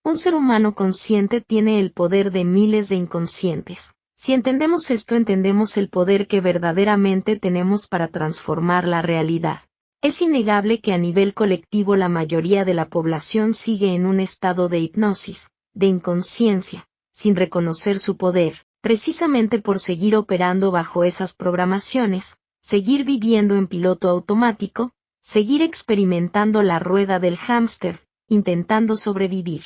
Un ser humano consciente tiene el poder de miles de inconscientes. Si entendemos esto, entendemos el poder que verdaderamente tenemos para transformar la realidad. Es innegable que a nivel colectivo la mayoría de la población sigue en un estado de hipnosis, de inconsciencia, sin reconocer su poder, precisamente por seguir operando bajo esas programaciones, seguir viviendo en piloto automático, seguir experimentando la rueda del hámster, intentando sobrevivir.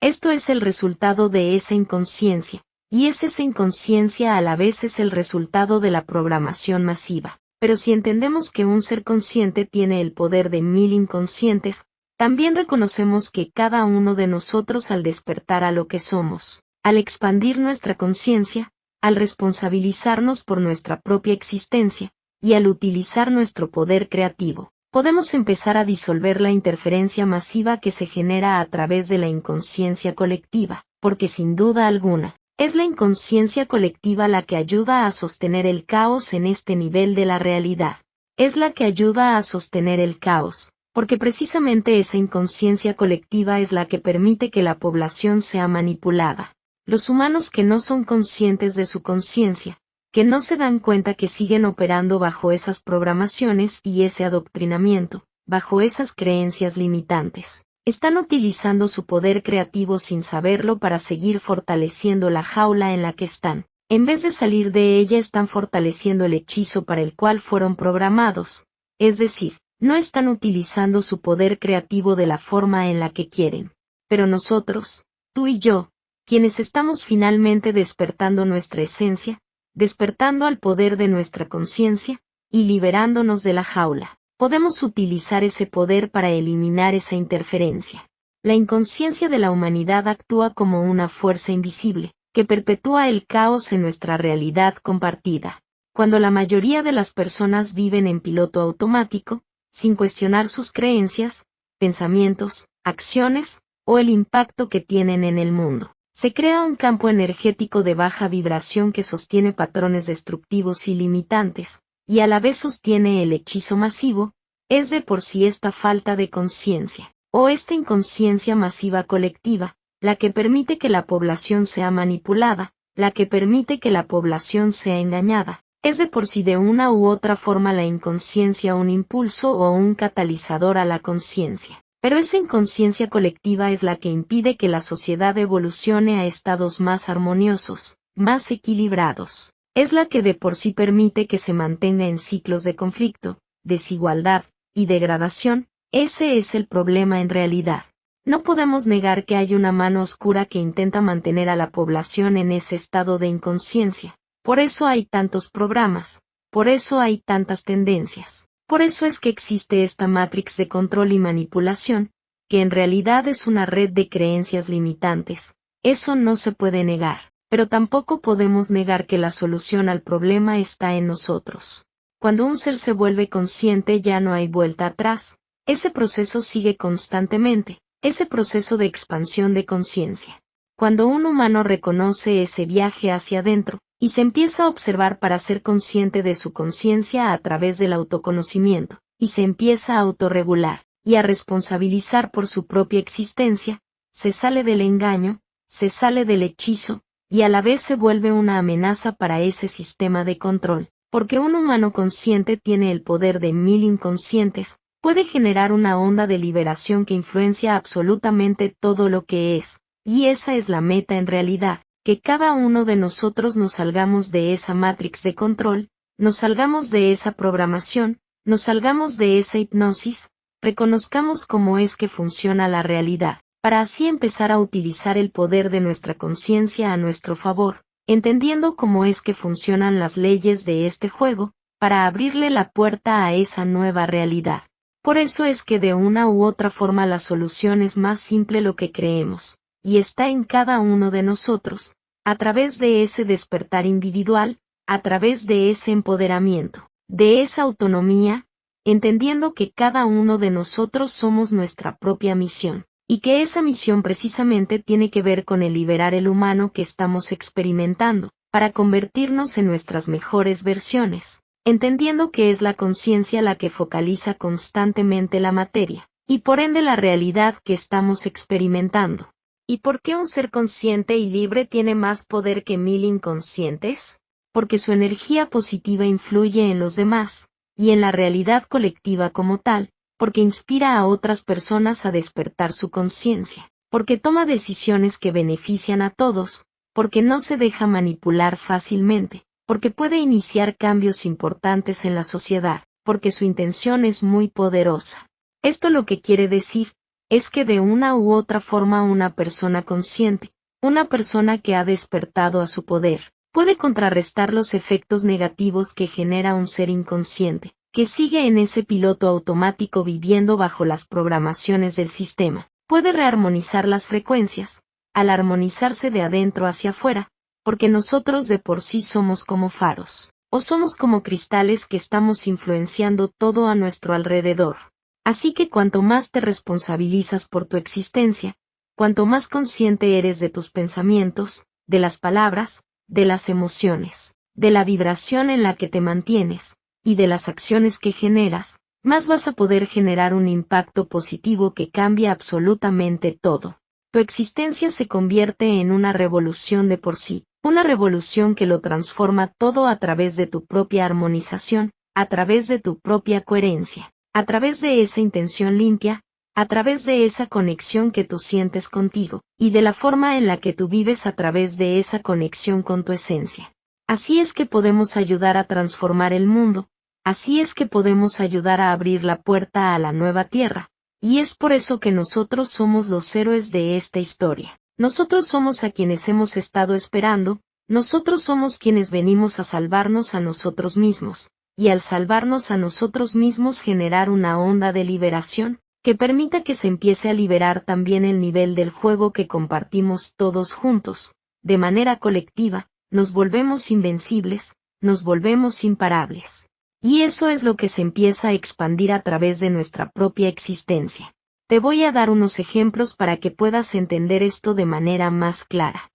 Esto es el resultado de esa inconsciencia, y esa inconsciencia a la vez es el resultado de la programación masiva. Pero si entendemos que un ser consciente tiene el poder de 1000 inconscientes, también reconocemos que cada uno de nosotros al despertar a lo que somos, al expandir nuestra conciencia, al responsabilizarnos por nuestra propia existencia, y al utilizar nuestro poder creativo, podemos empezar a disolver la interferencia masiva que se genera a través de la inconsciencia colectiva, porque sin duda alguna, es la inconsciencia colectiva la que ayuda a sostener el caos en este nivel de la realidad. Es la que ayuda a sostener el caos, porque precisamente esa inconsciencia colectiva es la que permite que la población sea manipulada. Los humanos que no son conscientes de su conciencia, que no se dan cuenta que siguen operando bajo esas programaciones y ese adoctrinamiento, bajo esas creencias limitantes, están utilizando su poder creativo sin saberlo para seguir fortaleciendo la jaula en la que están. En vez de salir de ella, están fortaleciendo el hechizo para el cual fueron programados, es decir, no están utilizando su poder creativo de la forma en la que quieren. Pero nosotros, tú y yo, quienes estamos finalmente despertando nuestra esencia, despertando al poder de nuestra conciencia, y liberándonos de la jaula, podemos utilizar ese poder para eliminar esa interferencia. La inconsciencia de la humanidad actúa como una fuerza invisible, que perpetúa el caos en nuestra realidad compartida. Cuando la mayoría de las personas viven en piloto automático, sin cuestionar sus creencias, pensamientos, acciones, o el impacto que tienen en el mundo, se crea un campo energético de baja vibración que sostiene patrones destructivos y limitantes, y a la vez sostiene el hechizo masivo. Es de por sí esta falta de conciencia, o esta inconsciencia masiva colectiva, la que permite que la población sea manipulada, la que permite que la población sea engañada. Es de por sí de una u otra forma la inconsciencia un impulso o un catalizador a la conciencia. Pero esa inconsciencia colectiva es la que impide que la sociedad evolucione a estados más armoniosos, más equilibrados. Es la que de por sí permite que se mantenga en ciclos de conflicto, desigualdad y degradación. Ese es el problema en realidad. No podemos negar que hay una mano oscura que intenta mantener a la población en ese estado de inconsciencia. Por eso hay tantos programas, por eso hay tantas tendencias. Por eso es que existe esta matrix de control y manipulación, que en realidad es una red de creencias limitantes. Eso no se puede negar, pero tampoco podemos negar que la solución al problema está en nosotros. Cuando un ser se vuelve consciente ya no hay vuelta atrás. Ese proceso sigue constantemente, ese proceso de expansión de conciencia. Cuando un humano reconoce ese viaje hacia adentro, y se empieza a observar para ser consciente de su conciencia a través del autoconocimiento, y se empieza a autorregular, y a responsabilizar por su propia existencia, se sale del engaño, se sale del hechizo, y a la vez se vuelve una amenaza para ese sistema de control, porque un humano consciente tiene el poder de 1000 inconscientes, puede generar una onda de liberación que influencia absolutamente todo lo que es, y esa es la meta en realidad. Que cada uno de nosotros nos salgamos de esa matrix de control, nos salgamos de esa programación, nos salgamos de esa hipnosis, reconozcamos cómo es que funciona la realidad, para así empezar a utilizar el poder de nuestra conciencia a nuestro favor, entendiendo cómo es que funcionan las leyes de este juego, para abrirle la puerta a esa nueva realidad. Por eso es que de una u otra forma la solución es más simple lo que creemos, y está en cada uno de nosotros, a través de ese despertar individual, a través de ese empoderamiento, de esa autonomía, entendiendo que cada uno de nosotros somos nuestra propia misión, y que esa misión precisamente tiene que ver con el liberar el humano que estamos experimentando, para convertirnos en nuestras mejores versiones, entendiendo que es la conciencia la que focaliza constantemente la materia, y por ende la realidad que estamos experimentando. ¿Y por qué un ser consciente y libre tiene más poder que 1000 inconscientes? Porque su energía positiva influye en los demás, y en la realidad colectiva como tal, porque inspira a otras personas a despertar su conciencia, porque toma decisiones que benefician a todos, porque no se deja manipular fácilmente, porque puede iniciar cambios importantes en la sociedad, porque su intención es muy poderosa. Esto lo que quiere decir, es que de una u otra forma una persona consciente, una persona que ha despertado a su poder, puede contrarrestar los efectos negativos que genera un ser inconsciente, que sigue en ese piloto automático viviendo bajo las programaciones del sistema. Puede rearmonizar las frecuencias, al armonizarse de adentro hacia afuera, porque nosotros de por sí somos como faros, o somos como cristales que estamos influenciando todo a nuestro alrededor. Así que cuanto más te responsabilizas por tu existencia, cuanto más consciente eres de tus pensamientos, de las palabras, de las emociones, de la vibración en la que te mantienes, y de las acciones que generas, más vas a poder generar un impacto positivo que cambia absolutamente todo. Tu existencia se convierte en una revolución de por sí, una revolución que lo transforma todo a través de tu propia armonización, a través de tu propia coherencia, a través de esa intención limpia, a través de esa conexión que tú sientes contigo, y de la forma en la que tú vives a través de esa conexión con tu esencia. Así es que podemos ayudar a transformar el mundo, así es que podemos ayudar a abrir la puerta a la nueva tierra, y es por eso que nosotros somos los héroes de esta historia. Nosotros somos a quienes hemos estado esperando, nosotros somos quienes venimos a salvarnos a nosotros mismos, y al salvarnos a nosotros mismos generar una onda de liberación, que permita que se empiece a liberar también el nivel del juego que compartimos todos juntos, de manera colectiva, nos volvemos invencibles, nos volvemos imparables. Y eso es lo que se empieza a expandir a través de nuestra propia existencia. Te voy a dar unos ejemplos para que puedas entender esto de manera más clara.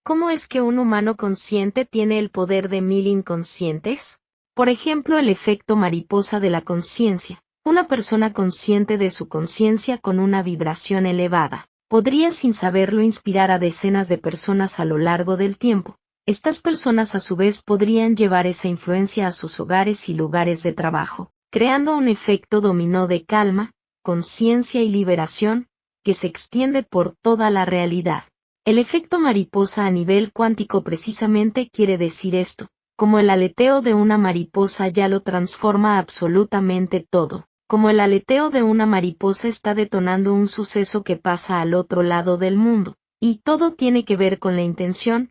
¿Cómo es que un humano consciente tiene el poder de 1000 inconscientes? Por ejemplo, el efecto mariposa de la conciencia. Una persona consciente de su conciencia con una vibración elevada, podría sin saberlo inspirar a decenas de personas a lo largo del tiempo. Estas personas a su vez podrían llevar esa influencia a sus hogares y lugares de trabajo, creando un efecto dominó de calma, conciencia y liberación, que se extiende por toda la realidad. El efecto mariposa a nivel cuántico precisamente quiere decir esto, como el aleteo de una mariposa ya lo transforma absolutamente todo. Como el aleteo de una mariposa está detonando un suceso que pasa al otro lado del mundo, y todo tiene que ver con la intención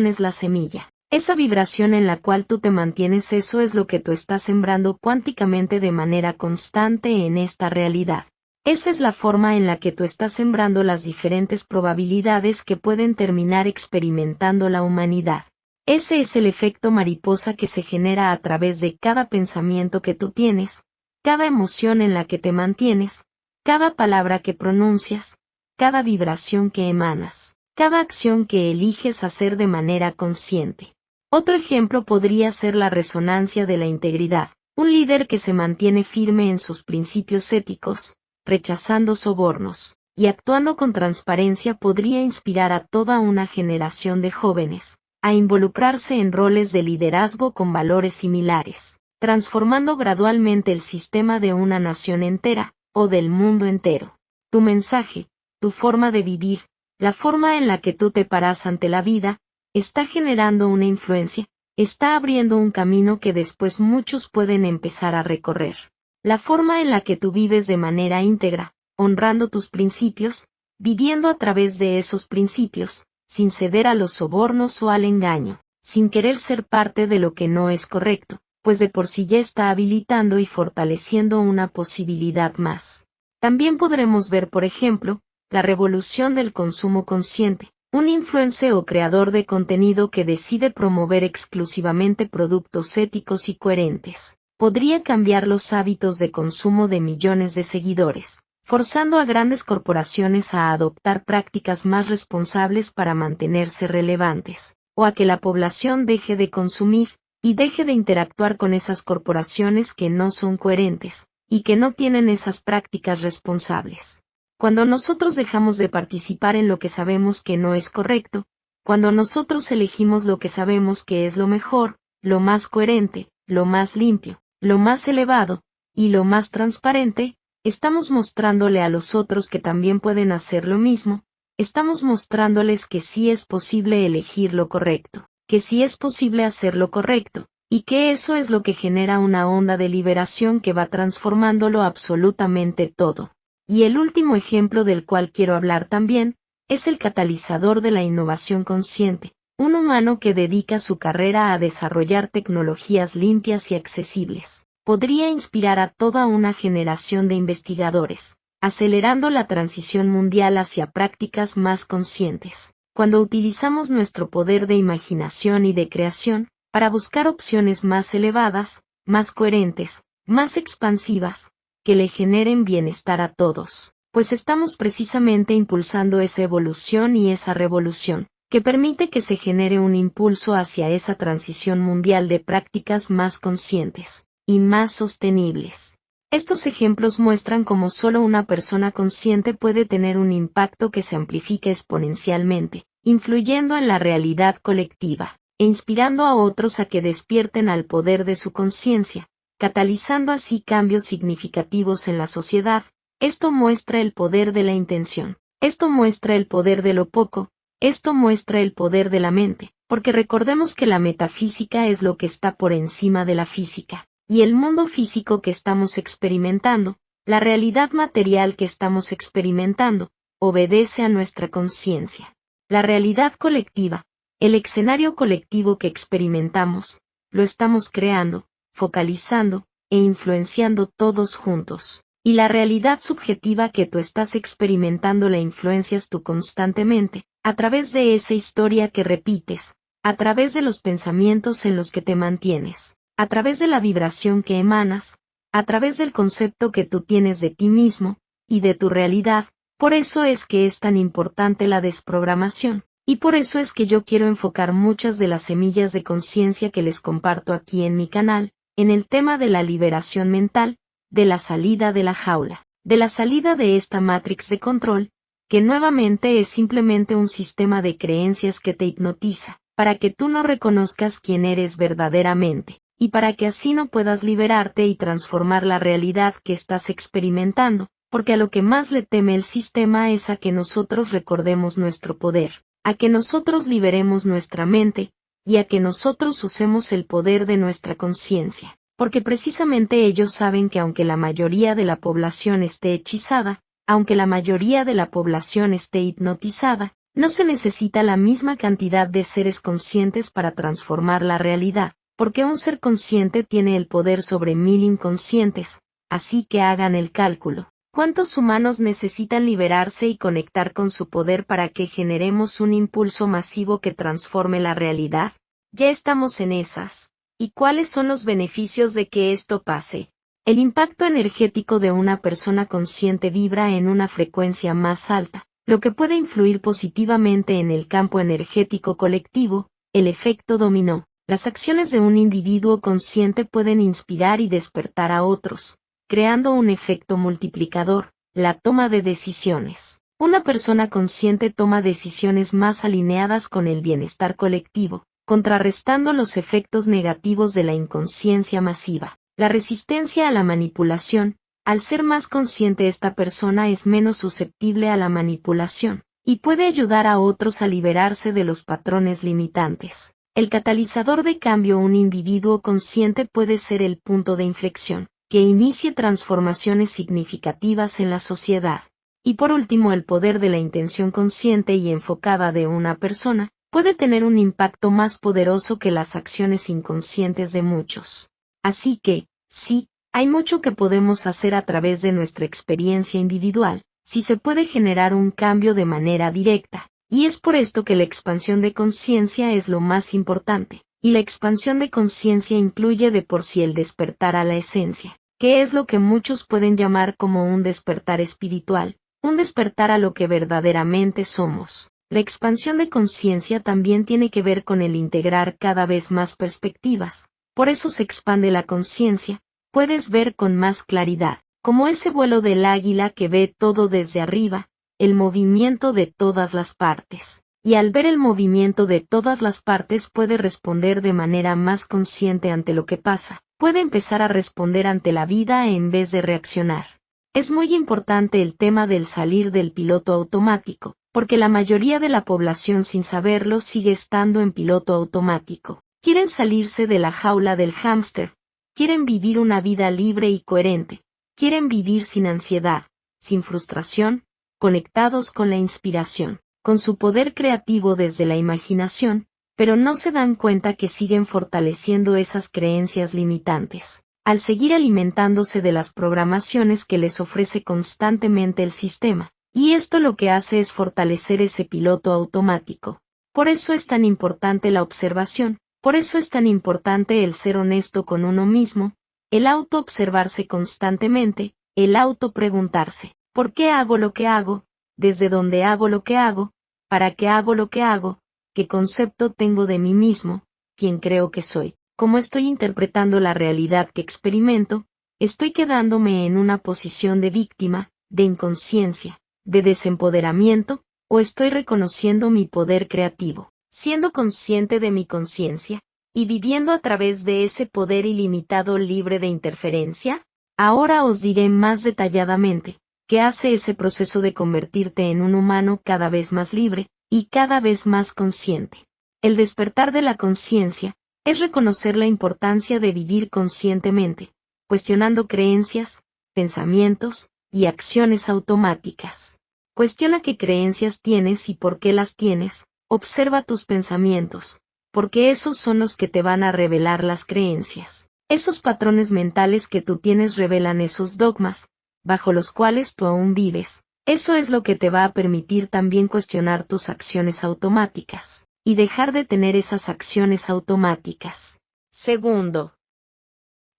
es la semilla. Esa vibración en la cual tú te mantienes, eso es lo que tú estás sembrando cuánticamente de manera constante en esta realidad. Esa es la forma en la que tú estás sembrando las diferentes probabilidades que pueden terminar experimentando la humanidad. Ese es el efecto mariposa que se genera a través de cada pensamiento que tú tienes, cada emoción en la que te mantienes, cada palabra que pronuncias, cada vibración que emanas, cada acción que eliges hacer de manera consciente. Otro ejemplo podría ser la resonancia de la integridad, un líder que se mantiene firme en sus principios éticos, rechazando sobornos, y actuando con transparencia podría inspirar a toda una generación de jóvenes a involucrarse en roles de liderazgo con valores similares, transformando gradualmente el sistema de una nación entera, o del mundo entero. Tu mensaje, tu forma de vivir, la forma en la que tú te paras ante la vida, está generando una influencia, está abriendo un camino que después muchos pueden empezar a recorrer. La forma en la que tú vives de manera íntegra, honrando tus principios, viviendo a través de esos principios, sin ceder a los sobornos o al engaño, sin querer ser parte de lo que no es correcto, pues de por sí ya está habilitando y fortaleciendo una posibilidad más. También podremos ver, por ejemplo, la revolución del consumo consciente, un influencer o creador de contenido que decide promover exclusivamente productos éticos y coherentes. Podría cambiar los hábitos de consumo de millones de seguidores, forzando a grandes corporaciones a adoptar prácticas más responsables para mantenerse relevantes, o a que la población deje de consumir, y deje de interactuar con esas corporaciones que no son coherentes, y que no tienen esas prácticas responsables. Cuando nosotros dejamos de participar en lo que sabemos que no es correcto, cuando nosotros elegimos lo que sabemos que es lo mejor, lo más coherente, lo más limpio, lo más elevado, y lo más transparente, estamos mostrándole a los otros que también pueden hacer lo mismo, estamos mostrándoles que sí es posible elegir lo correcto, que sí es posible hacer lo correcto, y que eso es lo que genera una onda de liberación que va transformándolo absolutamente todo. Y el último ejemplo del cual quiero hablar también, es el catalizador de la innovación consciente, un humano que dedica su carrera a desarrollar tecnologías limpias y accesibles. Podría inspirar a toda una generación de investigadores, acelerando la transición mundial hacia prácticas más conscientes. Cuando utilizamos nuestro poder de imaginación y de creación, para buscar opciones más elevadas, más coherentes, más expansivas, que le generen bienestar a todos, pues estamos precisamente impulsando esa evolución y esa revolución, que permite que se genere un impulso hacia esa transición mundial de prácticas más conscientes y más sostenibles. Estos ejemplos muestran cómo solo una persona consciente puede tener un impacto que se amplifica exponencialmente, influyendo en la realidad colectiva, e inspirando a otros a que despierten al poder de su conciencia, catalizando así cambios significativos en la sociedad. Esto muestra el poder de la intención, esto muestra el poder de lo poco, esto muestra el poder de la mente, porque recordemos que la metafísica es lo que está por encima de la física, y el mundo físico que estamos experimentando, la realidad material que estamos experimentando, obedece a nuestra conciencia. La realidad colectiva, el escenario colectivo que experimentamos, lo estamos creando, focalizando e influenciando todos juntos. Y la realidad subjetiva que tú estás experimentando la influencias tú constantemente, a través de esa historia que repites, a través de los pensamientos en los que te mantienes, a través de la vibración que emanas, a través del concepto que tú tienes de ti mismo, y de tu realidad. Por eso es que es tan importante la desprogramación, y por eso es que yo quiero enfocar muchas de las semillas de conciencia que les comparto aquí en mi canal, en el tema de la liberación mental, de la salida de la jaula, de la salida de esta matrix de control, que nuevamente es simplemente un sistema de creencias que te hipnotiza, para que tú no reconozcas quién eres verdaderamente, y para que así no puedas liberarte y transformar la realidad que estás experimentando, porque a lo que más le teme el sistema es a que nosotros recordemos nuestro poder, a que nosotros liberemos nuestra mente, y a que nosotros usemos el poder de nuestra conciencia. Porque precisamente ellos saben que aunque la mayoría de la población esté hechizada, aunque la mayoría de la población esté hipnotizada, no se necesita la misma cantidad de seres conscientes para transformar la realidad, porque un ser consciente tiene el poder sobre 1000 inconscientes, así que hagan el cálculo. ¿Cuántos humanos necesitan liberarse y conectar con su poder para que generemos un impulso masivo que transforme la realidad? Ya estamos en esas. ¿Y cuáles son los beneficios de que esto pase? El impacto energético de una persona consciente vibra en una frecuencia más alta, lo que puede influir positivamente en el campo energético colectivo, el efecto dominó. Las acciones de un individuo consciente pueden inspirar y despertar a otros, creando un efecto multiplicador, la toma de decisiones. Una persona consciente toma decisiones más alineadas con el bienestar colectivo, contrarrestando los efectos negativos de la inconsciencia masiva. La resistencia a la manipulación, al ser más consciente esta persona es menos susceptible a la manipulación, y puede ayudar a otros a liberarse de los patrones limitantes. El catalizador de cambio. Un individuo consciente puede ser el punto de inflexión, que inicie transformaciones significativas en la sociedad. Y por último, el poder de la intención consciente y enfocada de una persona, puede tener un impacto más poderoso que las acciones inconscientes de muchos. Así que, sí, hay mucho que podemos hacer a través de nuestra experiencia individual, si se puede generar un cambio de manera directa, y es por esto que la expansión de conciencia es lo más importante, y la expansión de conciencia incluye de por sí el despertar a la esencia, que es lo que muchos pueden llamar como un despertar espiritual, un despertar a lo que verdaderamente somos. La expansión de conciencia también tiene que ver con el integrar cada vez más perspectivas, por eso se expande la conciencia, puedes ver con más claridad, como ese vuelo del águila que ve todo desde arriba, el movimiento de todas las partes. Y al ver el movimiento de todas las partes puede responder de manera más consciente ante lo que pasa, puede empezar a responder ante la vida en vez de reaccionar. Es muy importante el tema del salir del piloto automático, porque la mayoría de la población sin saberlo sigue estando en piloto automático. Quieren salirse de la jaula del hámster, quieren vivir una vida libre y coherente, quieren vivir sin ansiedad, sin frustración, conectados con la inspiración, con su poder creativo desde la imaginación, pero no se dan cuenta que siguen fortaleciendo esas creencias limitantes, al seguir alimentándose de las programaciones que les ofrece constantemente el sistema, y esto lo que hace es fortalecer ese piloto automático. Por eso es tan importante la observación, por eso es tan importante el ser honesto con uno mismo, el auto-observarse constantemente, el auto-preguntarse, ¿por qué hago lo que hago? ¿Desde dónde hago lo que hago? ¿Para qué hago lo que hago? ¿Qué concepto tengo de mí mismo? ¿Quién creo que soy? ¿Cómo estoy interpretando la realidad que experimento? ¿Estoy quedándome en una posición de víctima, de inconsciencia, de desempoderamiento, o estoy reconociendo mi poder creativo, siendo consciente de mi conciencia, y viviendo a través de ese poder ilimitado libre de interferencia? Ahora os diré más detalladamente qué hace ese proceso de convertirte en un humano cada vez más libre, y cada vez más consciente. El despertar de la conciencia es reconocer la importancia de vivir conscientemente, cuestionando creencias, pensamientos y acciones automáticas. Cuestiona qué creencias tienes y por qué las tienes, observa tus pensamientos, porque esos son los que te van a revelar las creencias. Esos patrones mentales que tú tienes revelan esos dogmas, bajo los cuales tú aún vives. Eso es lo que te va a permitir también cuestionar tus acciones automáticas, y dejar de tener esas acciones automáticas. Segundo,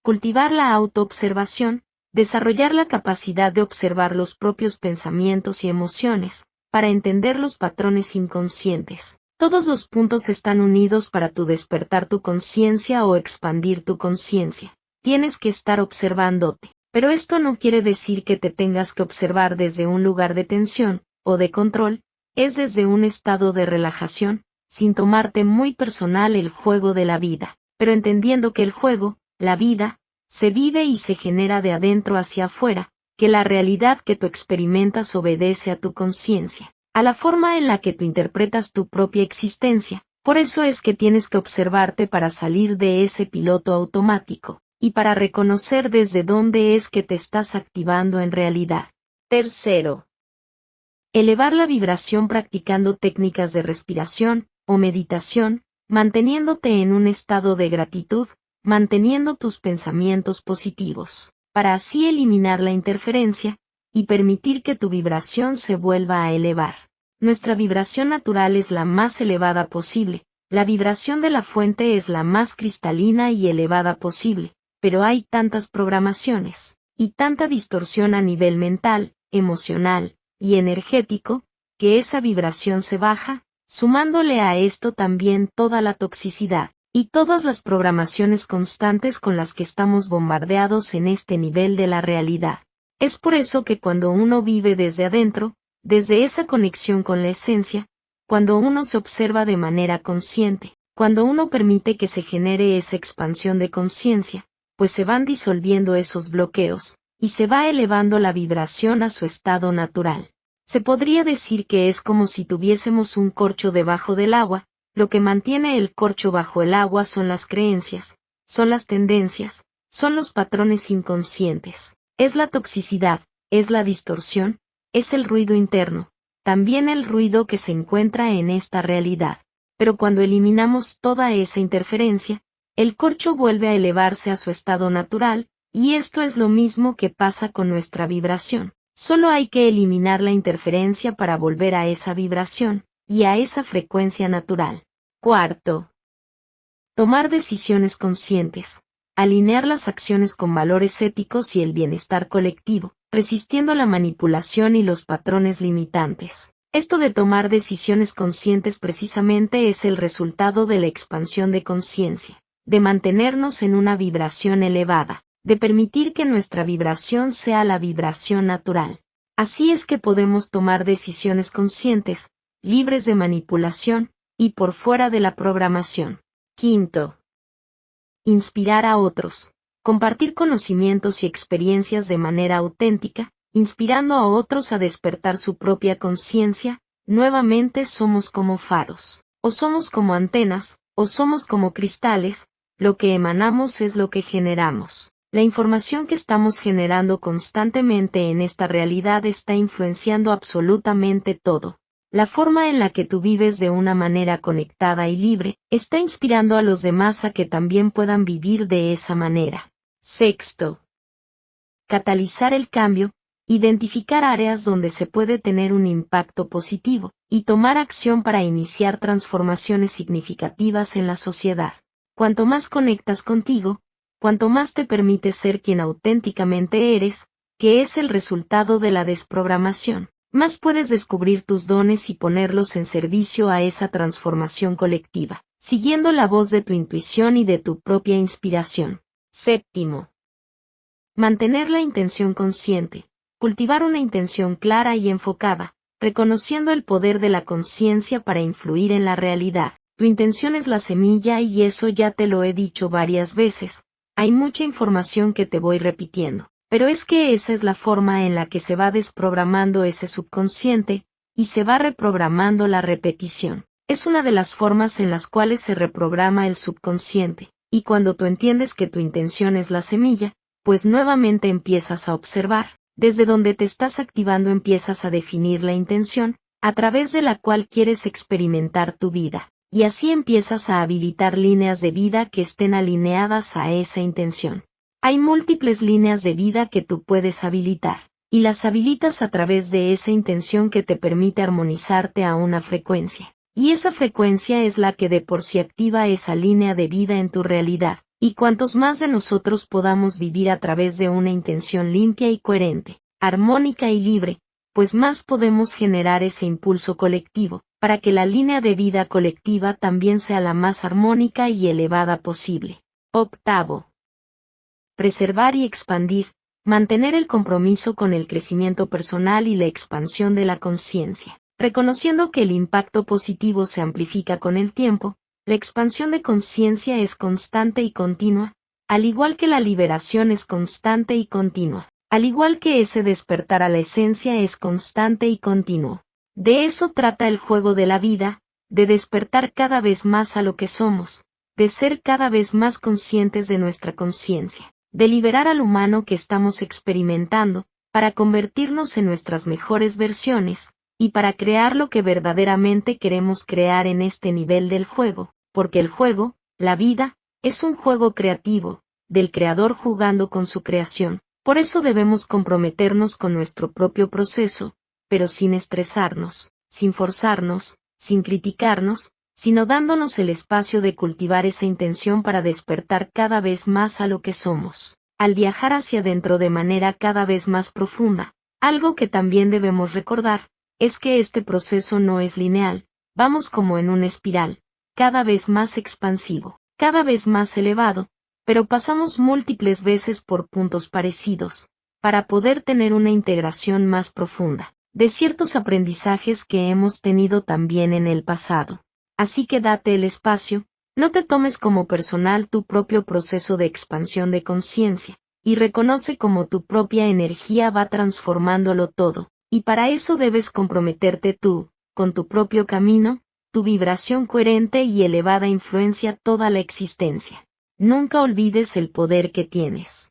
cultivar la autoobservación, desarrollar la capacidad de observar los propios pensamientos y emociones, para entender los patrones inconscientes. Todos los puntos están unidos para tu despertar tu conciencia o expandir tu conciencia. Tienes que estar observándote. Pero esto no quiere decir que te tengas que observar desde un lugar de tensión, o de control, es desde un estado de relajación, sin tomarte muy personal el juego de la vida, pero entendiendo que el juego, la vida, se vive y se genera de adentro hacia afuera, que la realidad que tú experimentas obedece a tu conciencia, a la forma en la que tú interpretas tu propia existencia. Por eso es que tienes que observarte para salir de ese piloto automático, y para reconocer desde dónde es que te estás activando en realidad. Tercero, elevar la vibración practicando técnicas de respiración o meditación, manteniéndote en un estado de gratitud, manteniendo tus pensamientos positivos, para así eliminar la interferencia y permitir que tu vibración se vuelva a elevar. Nuestra vibración natural es la más elevada posible, la vibración de la fuente es la más cristalina y elevada posible. Pero hay tantas programaciones, y tanta distorsión a nivel mental, emocional, y energético, que esa vibración se baja, sumándole a esto también toda la toxicidad, y todas las programaciones constantes con las que estamos bombardeados en este nivel de la realidad. Es por eso que cuando uno vive desde adentro, desde esa conexión con la esencia, cuando uno se observa de manera consciente, cuando uno permite que se genere esa expansión de conciencia, pues se van disolviendo esos bloqueos, y se va elevando la vibración a su estado natural. Se podría decir que es como si tuviésemos un corcho debajo del agua, lo que mantiene el corcho bajo el agua son las creencias, son las tendencias, son los patrones inconscientes, es la toxicidad, es la distorsión, es el ruido interno, también el ruido que se encuentra en esta realidad. Pero cuando eliminamos toda esa interferencia, el corcho vuelve a elevarse a su estado natural, y esto es lo mismo que pasa con nuestra vibración. Solo hay que eliminar la interferencia para volver a esa vibración, y a esa frecuencia natural. Cuarto, tomar decisiones conscientes, alinear las acciones con valores éticos y el bienestar colectivo, resistiendo la manipulación y los patrones limitantes. Esto de tomar decisiones conscientes precisamente es el resultado de la expansión de conciencia, de mantenernos en una vibración elevada, de permitir que nuestra vibración sea la vibración natural. Así es que podemos tomar decisiones conscientes, libres de manipulación, y por fuera de la programación. Quinto. Inspirar a otros. Compartir conocimientos y experiencias de manera auténtica, inspirando a otros a despertar su propia conciencia. Nuevamente somos como faros, o somos como antenas, o somos como cristales. Lo que emanamos es lo que generamos. La información que estamos generando constantemente en esta realidad está influenciando absolutamente todo. La forma en la que tú vives de una manera conectada y libre, está inspirando a los demás a que también puedan vivir de esa manera. Sexto. Catalizar el cambio, identificar áreas donde se puede tener un impacto positivo, y tomar acción para iniciar transformaciones significativas en la sociedad. Cuanto más conectas contigo, cuanto más te permites ser quien auténticamente eres, que es el resultado de la desprogramación, más puedes descubrir tus dones y ponerlos en servicio a esa transformación colectiva, siguiendo la voz de tu intuición y de tu propia inspiración. Séptimo. Mantener la intención consciente. Cultivar una intención clara y enfocada, reconociendo el poder de la conciencia para influir en la realidad. Tu intención es la semilla y eso ya te lo he dicho varias veces. Hay mucha información que te voy repitiendo, pero es que esa es la forma en la que se va desprogramando ese subconsciente, y se va reprogramando la repetición. Es una de las formas en las cuales se reprograma el subconsciente, y cuando tú entiendes que tu intención es la semilla, pues nuevamente empiezas a observar, desde donde te estás activando empiezas a definir la intención, a través de la cual quieres experimentar tu vida. Y así empiezas a habilitar líneas de vida que estén alineadas a esa intención. Hay múltiples líneas de vida que tú puedes habilitar, y las habilitas a través de esa intención que te permite armonizarte a una frecuencia. Y esa frecuencia es la que de por sí activa esa línea de vida en tu realidad. Y cuantos más de nosotros podamos vivir a través de una intención limpia y coherente, armónica y libre, pues más podemos generar ese impulso colectivo, para que la línea de vida colectiva también sea la más armónica y elevada posible. Octavo. Preservar y expandir, mantener el compromiso con el crecimiento personal y la expansión de la conciencia. Reconociendo que el impacto positivo se amplifica con el tiempo, la expansión de conciencia es constante y continua, al igual que la liberación es constante y continua, al igual que ese despertar a la esencia es constante y continuo. De eso trata el juego de la vida, de despertar cada vez más a lo que somos, de ser cada vez más conscientes de nuestra conciencia, de liberar al humano que estamos experimentando, para convertirnos en nuestras mejores versiones, y para crear lo que verdaderamente queremos crear en este nivel del juego, porque el juego, la vida, es un juego creativo, del creador jugando con su creación. Por eso debemos comprometernos con nuestro propio proceso, pero sin estresarnos, sin forzarnos, sin criticarnos, sino dándonos el espacio de cultivar esa intención para despertar cada vez más a lo que somos, al viajar hacia adentro de manera cada vez más profunda. Algo que también debemos recordar, es que este proceso no es lineal, vamos como en una espiral, cada vez más expansivo, cada vez más elevado, pero pasamos múltiples veces por puntos parecidos, para poder tener una integración más profunda, de ciertos aprendizajes que hemos tenido también en el pasado. Así que date el espacio, no te tomes como personal tu propio proceso de expansión de conciencia, y reconoce cómo tu propia energía va transformándolo todo, y para eso debes comprometerte tú, con tu propio camino, tu vibración coherente y elevada influencia toda la existencia. Nunca olvides el poder que tienes.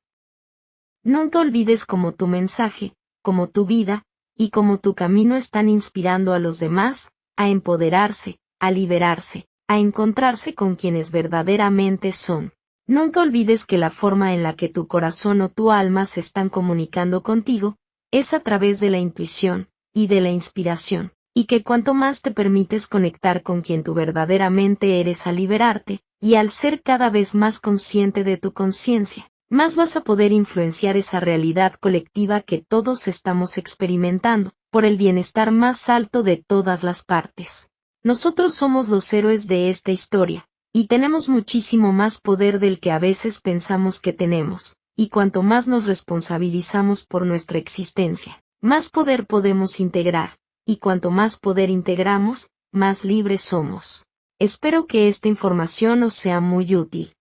Nunca olvides cómo tu mensaje, cómo tu vida, y cómo tu camino están inspirando a los demás, a empoderarse, a liberarse, a encontrarse con quienes verdaderamente son. Nunca olvides que la forma en la que tu corazón o tu alma se están comunicando contigo, es a través de la intuición, y de la inspiración, y que cuanto más te permites conectar con quien tú verdaderamente eres al liberarte, y al ser cada vez más consciente de tu conciencia, más vas a poder influenciar esa realidad colectiva que todos estamos experimentando, por el bienestar más alto de todas las partes. Nosotros somos los héroes de esta historia, y tenemos muchísimo más poder del que a veces pensamos que tenemos, y cuanto más nos responsabilizamos por nuestra existencia, más poder podemos integrar, y cuanto más poder integramos, más libres somos. Espero que esta información os sea muy útil.